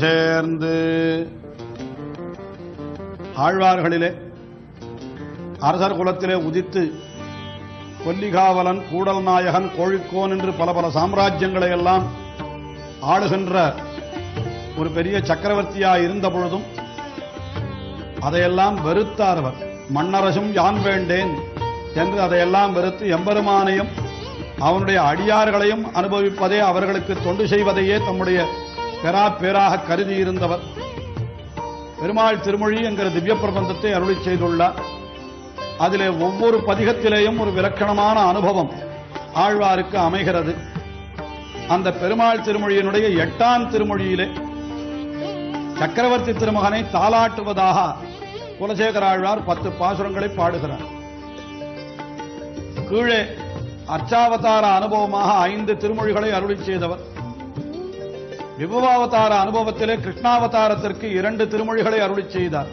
சேர்ந்து. ஆழ்வார்களிலே அரசர் குலத்திலே உதித்து கொல்லிகாவலன், கூடல் நாயகன், கோழிக்கோன் என்று பல பல சாம்ராஜ்யங்களை எல்லாம் ஆளுகின்ற ஒரு பெரிய சக்கரவர்த்தியாய் இருந்த பொழுதும் அதையெல்லாம் வெறுத்தார் அவர். மன்னரசும் யான் வேண்டேன் என்று அதையெல்லாம் வெறுத்து எம்பெருமானையும் அவனுடைய அடியார்களையும் அனுபவிப்பதே, அவர்களுக்கு தொண்டு செய்வதையே தம்முடைய பேராக கருதி இருந்தவர். பெருமாள் திருமொழி என்கிற திவ்ய பிரபந்தத்தை அருளி செய்துள்ளார். அதிலே ஒவ்வொரு பதிகத்திலேயும் ஒரு விலட்சணமான அனுபவம் ஆழ்வாருக்கு அமைகிறது. அந்த பெருமாள் திருமொழியினுடைய 8ஆம் திருமொழியிலே சக்கரவர்த்தி திருமகனை தாலாட்டுவதாக குலசேகர ஆழ்வார் 10 பாசுரங்களை பாடுகிறார். கீழே அர்ச்சாவதார அனுபவமாக 5 திருமொழிகளை அருளி செய்தவர். விபவாவதார அனுபவத்திலே கிருஷ்ணாவதாரத்திற்கு 2 திருமொழிகளை அருளி செய்தார்.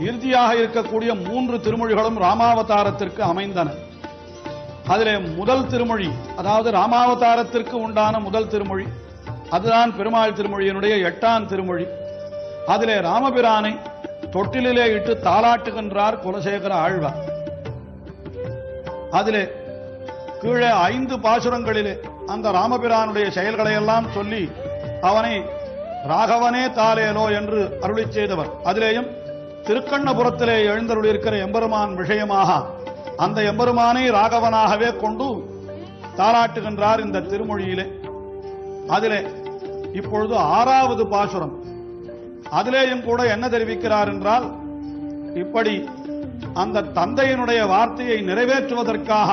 இறுதியாக இருக்கக்கூடிய 3 திருமொழிகளும் ராமாவதாரத்திற்கு அமைந்தன. அதிலே முதல் திருமொழி, அதாவது ராமாவதாரத்திற்கு உண்டான முதல் திருமொழி, அதுதான் பெருமாள் திருமொழியினுடைய 8ஆம் திருமொழி. அதிலே ராமபிரானை தொட்டிலே இட்டு தாலாட்டுகின்றார் குலசேகர ஆழ்வார். அதிலே கீழே 5 பாசுரங்களிலே அந்த ராமபிரானுடைய செயல்களை எல்லாம் சொல்லி அவனை ராகவனே தாலேலோ என்று அருளி செய்தவர். அதிலேயும் திருக்கண்ணபுரத்திலே எழுந்தருளிருக்கிற எம்பெருமான் விஷயமாக அந்த எம்பெருமானை ராகவனாகவே கொண்டு தாலாட்டுகின்றார் இந்த திருமொழியிலே. அதிலே இப்பொழுது 6வது பாசுரம். அதிலேயும் கூட என்ன தெரிவிக்கிறார் என்றால், இப்படி அந்த தந்தையினுடைய வார்த்தையை நிறைவேற்றுவதற்காக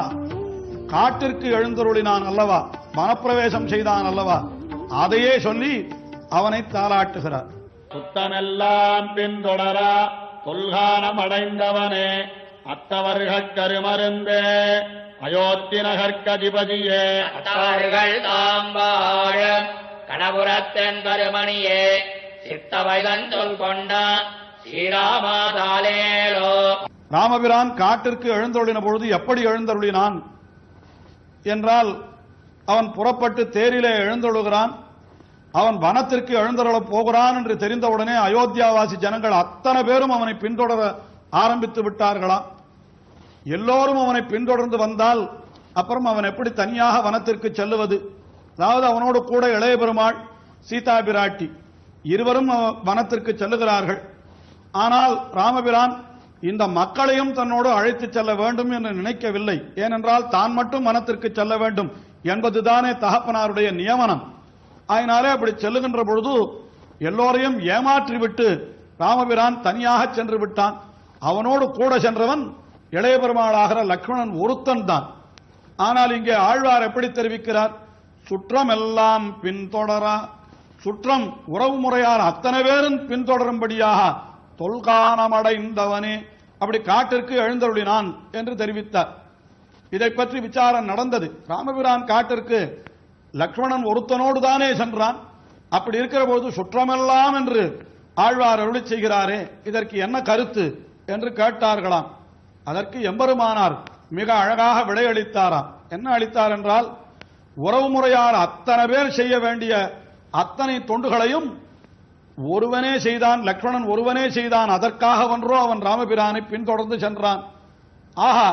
காட்டிற்கு எழுந்தருளினான் அல்லவா, வனப்பிரவேசம் செய்தான் அல்லவா, அதையே சொல்லி அவனை தாலாட்டுகிறார். புத்தனெல்லாம் பின்தொடரா தொல்கானம் அடைந்தவனே, அத்தவர்கள் கருமருந்தே, அயோத்தி நகர்கதிபதியே, அத்தவர்கள் தாம்பாழ கணபுரத்தன் கருமணியே, சித்தவைதன் சொல் கொண்ட ஸ்ரீராமாதாலேலோ. ராமபிரான் காட்டிற்கு எழுந்தருளின பொழுது எப்படி எழுந்தருளினான் என்றால், அவன் புறப்பட்டு தேரிலே எழுந்தருளுகிறான். அவன் வனத்திற்கு எழுந்தருளப் போகிறான் என்று தெரிந்தவுடனே அயோத்தியாவாசி ஜனங்கள் அத்தனை பேரும் அவனை பின்தொடர ஆரம்பித்து விட்டார்களாம். எல்லோரும் அவனை பின்தொடர்ந்து வந்தால் அப்புறம் அவன் எப்படி தனியாக வனத்திற்கு செல்லுவது? அதாவது அவனோடு கூட இளைய பெருமாள், சீதா பிராட்டி இருவரும் வனத்திற்கு செல்லுகிறார்கள். ஆனால் ராமபிரான் இந்த மக்களையும் தன்னோடு அழைத்து செல்ல வேண்டும் என்று நினைக்கவில்லை. ஏனென்றால் தான் மட்டும் வனத்திற்கு செல்ல வேண்டும் என்பதுதானே தகப்பனாருடைய நியமனம். அதனாலே அப்படி செல்லுகின்ற பொழுது எல்லோரையும் ஏமாற்றிவிட்டு ராமபிரான் தனியாக சென்று விட்டான். அவனோடு கூட சென்றவன் இளைய பெருமாளாகிற லக்ஷ்மணன் ஒருத்தன் தான். ஆனால் இங்கே ஆழ்வார் எப்படி தெரிவிக்கிறார்? சுற்றம் எல்லாம் பின்தொடரா, சுற்றம் உறவு முறையால் அத்தனை பேரும் பின்தொடரும்படியாக தொல்கானமடைந்தவனே, அப்படி காட்டிற்கு எழுந்தருளினான் என்று தெரிவித்தார். இதை பற்றி விசாரம் நடந்தது. ராமபிரான் காட்டிற்கு லக்ஷ்மணன் ஒருத்தனோடு தானே சென்றான். அப்படி இருக்கிற பொழுது சுற்றமெல்லாம் என்று ஆழ்வார் அருளி செய்கிறாரே, இதற்கு என்ன கருத்து என்று கேட்டார்களாம். அதற்கு எம்பெருமானார் மிக அழகாக விடையளித்தாராம். என்ன அளித்தார் என்றால், உறவு முறையார் அத்தனை பேர் செய்ய வேண்டிய அத்தனை தொண்டுகளையும் ஒருவனே செய்தான், லக்ஷ்மணன் ஒருவனே செய்தான். அதற்காக ஒன்றோ அவன் ராமபிரானை பின்தொடர்ந்து சென்றான். ஆஹா,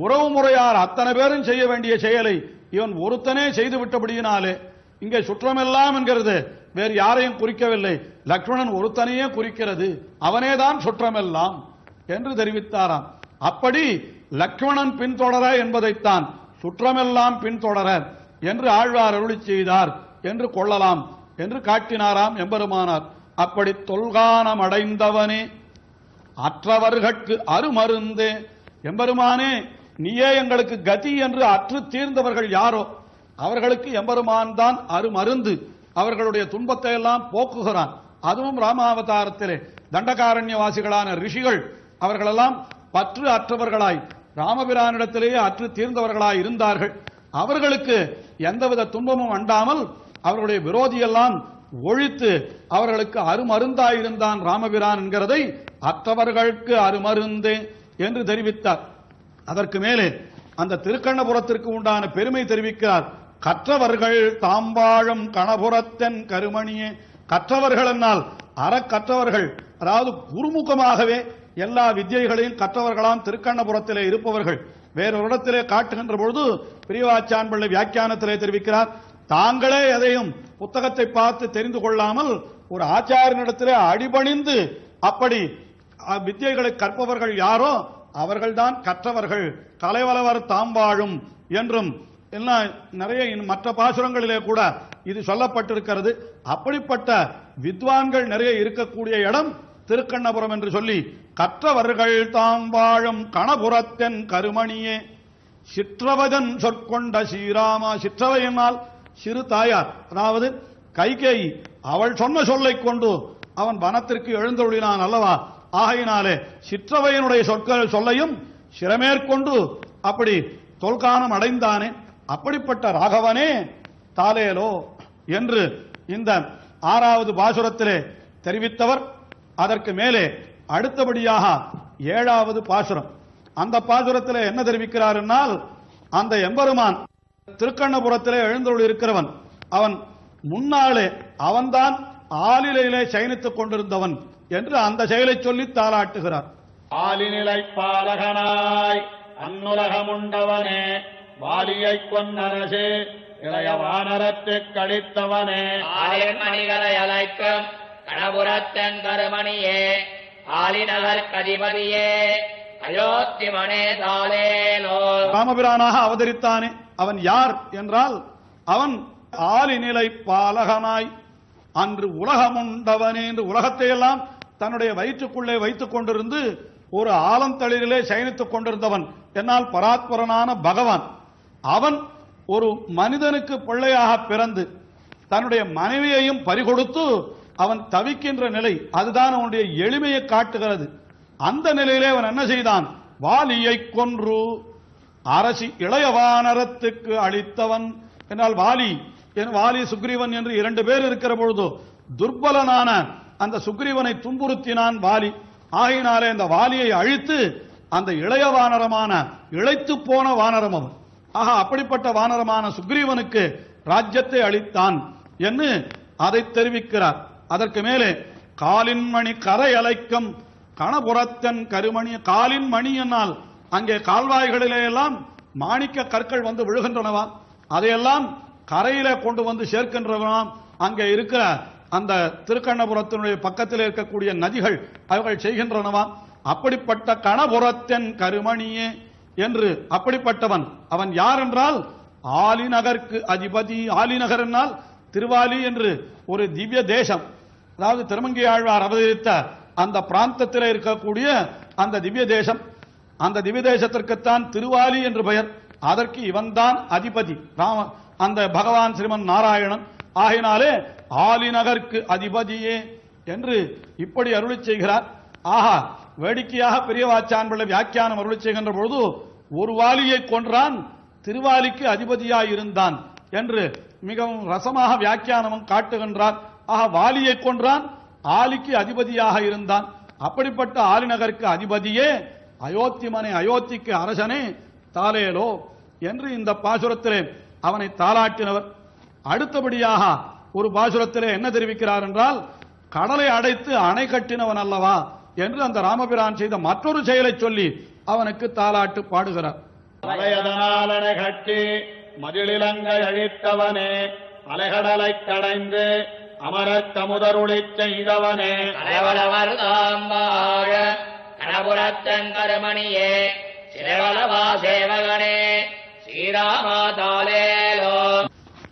உறவு முறையார் அத்தனை பேரும் செய்ய வேண்டிய செயலை இவன் ஒருத்தனே செய்து விட்டபடியினாலே இங்கே சுற்றமெல்லாம் என்கிறது வேறு யாரையும் குறிக்கவில்லை, லக்ஷ்மணன் ஒருத்தனையே குறிக்கிறது, அவனேதான் சுற்றமெல்லாம் என்று தெரிவித்தாராம். அப்படி லக்ஷ்மணன் பின்தொடர என்பதைத்தான் சுற்றமெல்லாம் பின்தொடர என்று ஆழ்வார் அருளி செய்தார் என்று கொள்ளலாம் என்று காட்டினாராம் எம்பெருமானார். அப்படி தொல்கானம் அடைந்தவனே, அற்றவர்கட்கு அருமருந்தே, எம்பெருமானே நீயே எங்களுக்கு கதி என்று அற்று தீர்ந்தவர்கள் யாரோ அவர்களுக்கு எம்பெருமான் தான் அருமருந்து, அவர்களுடைய துன்பத்தை எல்லாம் போக்குகிறான். அதுவும் ராமாவதாரத்திலே தண்டகாரண்யவாசிகளான ரிஷிகள் அவர்களெல்லாம் பற்று அற்றவர்களாய் ராமபிரானிடத்திலேயே அற்று தீர்ந்தவர்களாய் இருந்தார்கள். அவர்களுக்கு எந்தவித துன்பமும் அண்டாமல் அவர்களுடைய விரோதியெல்லாம் ஒழித்து அவர்களுக்கு அருமருந்தாயிருந்தான் ராமபிரான் என்கிறதை அற்றவர்களுக்கு அருமருந்தே என்று தெரிவித்தார். அதற்கு மேலே அந்த திருக்கண்ணபுரத்திற்கு உண்டான பெருமை தெரிவிக்கிறார். கற்றவர்கள் தாம்பாழும் கணபுரத்தன் கருமணியே, கற்றவர்கள் என்னால் அறக்கற்றவர்கள், அதாவது குருமுகமாகவே எல்லா வித்யைகளையும் கற்றவர்களாம் திருக்கண்ணபுரத்திலே இருப்பவர்கள். வேறொரு இடத்திலே காட்டுகின்ற பொழுது பெரியவாச்சான் பிள்ளை வியாக்கியானத்திலே தெரிவிக்கிறார், தாங்களே எதையும் புத்தகத்தை பார்த்து தெரிந்து கொள்ளாமல் ஒரு ஆச்சாரியனிடத்திலே அடிபணிந்து அப்படி வித்யைகளை கற்பவர்கள் யாரோ அவர்கள்தான் கற்றவர்கள், கலைவளவர் தாம் வாழும் என்றும் எல்லாம் நிறைய மற்ற பாசுரங்களிலே கூட இது சொல்லப்பட்டிருக்கிறது. அப்படிப்பட்ட வித்வான்கள் நிறைய இருக்கக்கூடிய இடம் திருக்கண்ணபுரம் என்று சொல்லி, கற்றவர்கள் தாம் வாழும் கணபுரத்தென் கருமணியே சிற்றவதன் சொற்கொண்ட ஸ்ரீராமா. சிற்றவையினால் சிறு தாயார், அதாவது கைகேயி, அவள் சொன்ன சொல்லை கொண்டு அவன் வனத்திற்கு எழுந்தருளினான் அல்லவா. ஆகையினாலே சிற்றவையினுடைய சொற்கள் சொல்லையும் சிறமேற்கொண்டு அப்படி தொல்கானம் அடைந்தானே, அப்படிப்பட்ட ராகவனே தாலேலோ என்று இந்த 6வது பாசுரத்திலே தெரிவித்தவர். அதற்கு மேலே அடுத்தபடியாக 7வது பாசுரம். அந்த பாசுரத்திலே என்ன தெரிவிக்கிறார் என்னால், அந்த எம்பெருமான் திருக்கண்ணபுரத்திலே எழுந்தருள் இருக்கிறவன், அவன் முன்னாலே அவன்தான் ஆலிலையிலே சயனித்துக் கொண்டிருந்தவன் என்று அந்த செயலை சொல்லி தாளாட்டுகிறார். ஆலிநிலை பாலகனாய் அன்னுலகமுண்டவனே வாலியைக் கொன்னரசே இளைய வானரத்துக் கழித்தவனே ஆலின்மணிகளை அழைக்கும் கணபுரத்தன் கருமணியே ஆலிநகர் கதிபதியே அயோத்தி மனே தாலேலோ. ராமபிரானாக அவதரித்தானே, அவன் யார் என்றால், அவன் ஆலிநிலை பாலகனாய் அன்று உலகமுண்டவனே என்று உலகத்தையெல்லாம் தன்னுடைய வயிற்றுக்குள்ளே வைத்துக் கொண்டிருந்து ஒரு ஆலந்தளிரிலே சயனித்துக் கொண்டிருந்தவன் என்னால் பராத்பரனான பகவான். அவன் ஒரு மனிதனுக்கு பிள்ளையாக பிறந்து தன்னுடைய மனைவியையும் பறிகொடுத்து அவன் தவிக்கின்ற நிலை, அதுதான் அவனுடைய எளிமையை காட்டுகிறது. அந்த நிலையிலே அவன் என்ன செய்தான், வாலியை கொன்று அரசி இளையவானரத்துக்கு அளித்தவன் என்றால், வாலி சுக்ரீவன் என்று 2 பேர் இருக்கிற பொழுது துர்பலனான அந்த சுக்ரீவனை துன்புறுத்தினான் வாலி. ஆகையினாலே அந்த வாலியை அழித்து அந்த இளைய வானரமான இளைத்து போன வானரம் அவன். ஆக அப்படிப்பட்ட வானரமான சுக்ரீவனுக்கு ராஜ்யத்தை அளித்தான் என்று அதை தெரிவிக்கிறார். அதற்கு மேலே காலின் மணி கரை அலைக்கும் கணபுரத்தன் கருமணி. காலின் மணி என்னால் அங்கே கால்வாய்களிலே எல்லாம் மாணிக்க கற்கள் வந்து விழுகின்றனவா, அதையெல்லாம் கரையில கொண்டு வந்து சேர்க்கின்றவனாம். அங்கே இருக்கிற அந்த திருக்கண்ணபுரத்தினுடைய பக்கத்தில் இருக்கக்கூடிய நதிகள் அவர்கள் செய்கின்றனவாம். அப்படிப்பட்ட கணபுரத்தன் கருமணியே என்று அப்படிப்பட்டவன் அவன் யார் என்றால், ஆலிநகருக்கு அதிபதி. ஆலிநகர் என்னால் திருவாலி என்று ஒரு திவ்ய தேசம், அதாவது திருமங்கை ஆழ்வார் அவதரித்த அந்த பிராந்தத்தில் இருக்கக்கூடிய அந்த திவ்ய தேசம். அந்த திவ்ய தேசத்திற்குத்தான் திருவாலி என்று பெயர். அதற்கு இவன்தான் அதிபதி, அந்த பகவான் ஸ்ரீமன் நாராயணன். ஆகினாலே ஆலிநகருக்கு அதிபதியே என்று இப்படி அருளி செய்கிறார். ஆஹா, வேடிக்கையாக பெரியவாச்சான் பிள்ளை வியாக்கியானம் அருளி செய்கின்ற பொழுது ஒரு வாலியை கொன்றான், திருவாலிக்கு அதிபதியாய் இருந்தான் என்று மிகவும் ரசமாக வியாக்கியானமும் காட்டுகின்றார். ஆக வாலியை கொன்றான், ஆலிக்கு அதிபதியாக இருந்தான். அப்படிப்பட்ட ஆலிநகருக்கு அதிபதியே அயோத்திமனே, அயோத்திக்கு அரசனே தாலேலோ என்று இந்த பாசுரத்திலே அவனை தாளாட்டினவர். அடுத்தபடியாக ஒரு பாசுரத்திலே என்ன தெரிவிக்கிறார் என்றால், கடலை அடைத்து அணை கட்டினவன் அல்லவா என்று அந்த ராமபிரான் செய்த மற்றொரு செயலை சொல்லி அவனுக்கு தாளாட்டு பாடுகிறார். அலையதனால் அணை கட்டி மதிலிலங்கை அழித்தவனே அலைகடலை கடைந்து அமரத் தமுதருளிச் செய்தவனே கலைவளவர் தாம் வாழ கணபுரத்தன் கருமணியே சிறவளவா சேவகனே ஸ்ரீராமா தாலேலோ.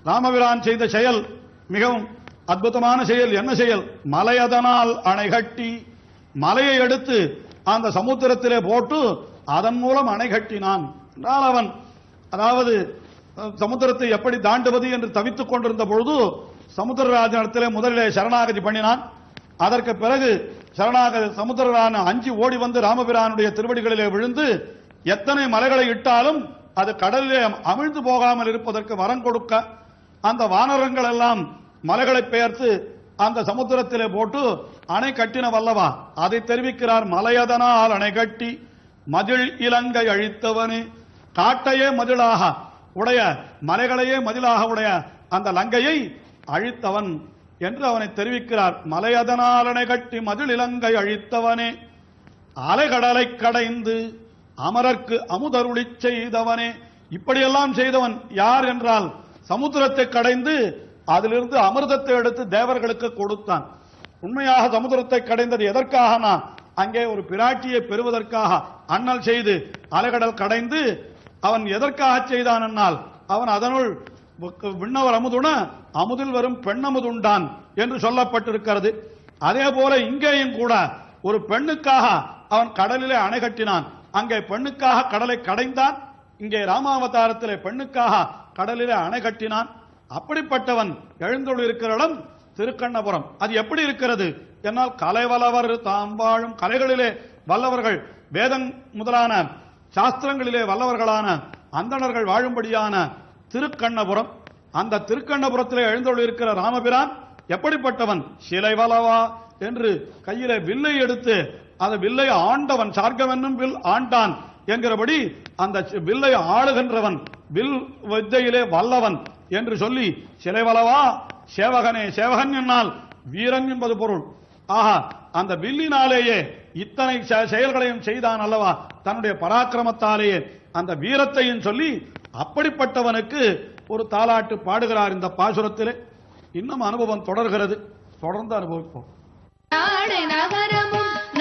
ராமபிரான் செய்த செயல் மிகவும் அற்புதமான செயல். என்ன செயல்? மலையதனால் அணை கட்டி, மலையை எடுத்து அந்த சமுத்திரத்திலே போட்டு அதன் மூலம் அணை கட்டினான் என்றால், அவன் அதாவது சமுத்திரத்தை எப்படி தாண்டுவது என்று தவித்துக் கொண்டிருந்த பொழுது சமுத்திரராஜனிடத்திலே முதலிலே சரணாகதி பண்ணினான். அதற்கு பிறகு சமுத்திரரான அஞ்சி ஓடி வந்து ராமபிரானுடைய திருவடிகளிலே விழுந்து எத்தனை மலைகளை இட்டாலும் அது கடலிலே அமிழ்ந்து போகாமல் இருப்பதற்கு வரம் கொடுக்க அந்த வானரங்கள் எல்லாம் மலைகளை பெயர்த்து அந்த சமுத்திரத்திலே போட்டு அணை கட்டின வல்லவா. அதை தெரிவிக்கிறார். மலையதனால் அணை கட்டி மதில் இலங்கை அழித்தவனே. காட்டையே மதிலாக உடைய, மலைகளையே மதிலாக உடைய அந்த லங்கையை அழித்தவன் என்று அவனை தெரிவிக்கிறார். மலையதனால் அணை கட்டி மதில் இலங்கை அழித்தவனே, அலைகடலை கடைந்து அமரர்க்கு அமுதருளிச் செய்தவனே. இப்படியெல்லாம் செய்தவன் யார் என்றால், சமுத்திரத்தை கடைந்து அதிலிருந்து அமிர்தத்தை எடுத்து தேவர்களுக்கு கொடுத்தான். உண்மையாக சமுத்திரத்தை கடைந்தது எதற்காகனா, அங்கே ஒரு பிராட்டியை பெறுவதற்காக அண்ணல் செய்து அலைகடல் கடைந்து அவன் எதற்காக செய்தான் என்னால், அவன் அதனுள் விண்ணவர் அமுதுன அமுதில் வரும் பெண்ணமுதுண்டான் என்று சொல்லப்பட்டிருக்கிறது. அதே போல இங்கேயும் கூட ஒரு பெண்ணுக்காக அவன் கடலிலே அணை கட்டினான். அங்கே பெண்ணுக்காக கடலை கடைந்தான், இங்கே ராமாவதாரத்திலே பெண்ணுக்காக கடலிலே அணை கட்டினான். அப்படிப்பட்டவன் எழுந்துள்ளிருக்கிற இடம் திருக்கண்ணபுரம். அது எப்படி இருக்கிறது என்னால், கலைவல்லவர் தாம் வாழும் கலைகளிலே வல்லவர்கள், வேதம் முதலான சாஸ்திரங்களிலே வல்லவர்களான அந்தணர்கள் வாழும்படியான திருக்கண்ணபுரம். அந்த திருக்கண்ணபுரத்திலே எழுந்துள்ளிருக்கிற ராமபிரான் எப்படிப்பட்டவன், சிலைவலவா என்று கையிலே வில்லை எடுத்து அந்த வில்லை ஆண்டவன், சார்கம் என்னும் வில் ஆண்டான் என்கிறபடி அந்த வில்லை ஆளுகின்றவன், வில் வித்தையிலே வல்லவன் என்று சொல்லி சிலைவலவா சேவகனே, சேவகன் என்னால் வீரன் என்பது பொருள். ஆஹா, அந்த வில்லினாலேயே இத்தனை செயல்களையும் செய்தான் அல்லவா, தன்னுடைய பராக்கிரமத்தாலேயே அந்த வீரத்தையும் சொல்லி அப்படிப்பட்டவனுக்கு ஒரு தாலாட்டு பாடுகிறார் இந்த பாசுரத்திலே. இன்னும் அனுபவம் தொடர்கிறது, தொடர்ந்து அனுபவிப்போம். நகரமும்